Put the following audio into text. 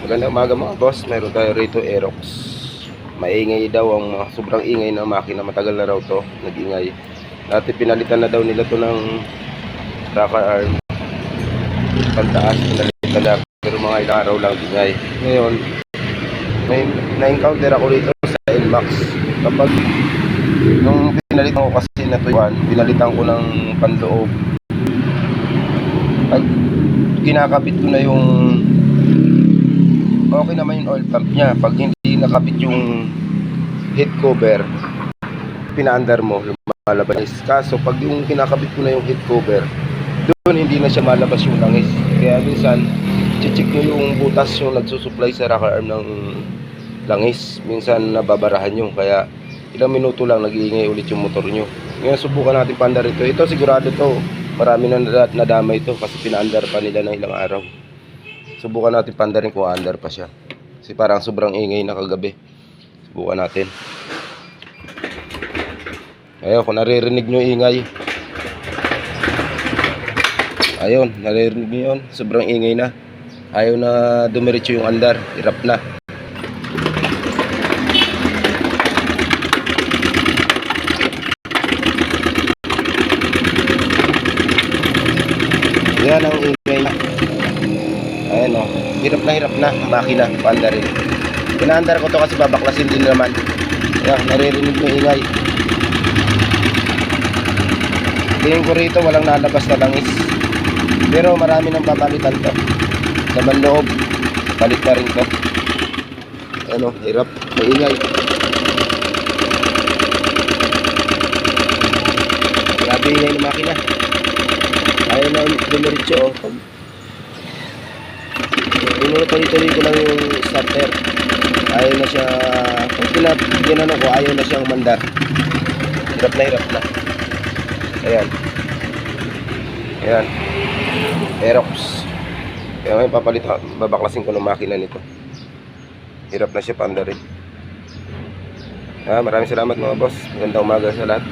Magandang umaga mga boss. Meron tayo rito Aerox. Maingay daw ang sobrang ingay ng makina. Matagal na raw to nag-ingay. Dati pinalitan na daw nila to ng rocker arm. Pantaas pinalitan na. Pero mga ilang araw lang ingay. Ngayon, may na-encounter ako rito sa NMAX. Kapag nung pinalitan ko kasi na to yan, pinalitan ko ng panloob. Pag kinakabit ko na yung okay naman yung oil pump niya. Pag hindi nakabit yung head cover, pinaandar mo, lumalabas. Kaso pag yung kinakabit ko na yung head cover, doon hindi na siya malabas yung langis. Kaya minsan check nyo yung butas yung nagsusupply sa rocker arm ng langis. Minsan nababarahan yung kaya ilang minuto lang nag-iingay ulit yung motor nyo. Ngayon subukan natin paandar ito. Ito sigurado to marami na nadamay ito kasi pinaandar pa nila ng ilang araw. Subukan natin pandarin kung andar pa siya. Kasi parang sobrang ingay na kagabi. Subukan natin. Ayun, kung naririnig nyo ingay. Ayun, naririnig nyo yun. Sobrang ingay na. Ayaw na dumiretso yung andar. Hirap na. Yan ang ingay na. Ayan o, hirap na ang makina, paandarin. Pinaandar ko to kasi babaklasin din naman. Ayan, naririnig mo ingay. Tingin ko rito walang nalabas na langis. Pero marami nang papalitan to. Sa manloob, palit na rin to. Ayan o, hirap, may ingay. Grabe ingay ng makina. Ayaw na dumiretso o. Tuloy-tuloy ko lang yung starter. Ayaw na siya. Pag ginano ko, ayaw na siyang mandar. Hirap na. Ayan. Ayan. Aerox. Kaya may papalit. Babaklasin ko ng makina nito. Hirap na siya paandarin. Maraming salamat mga boss. Magandang umaga sa lahat.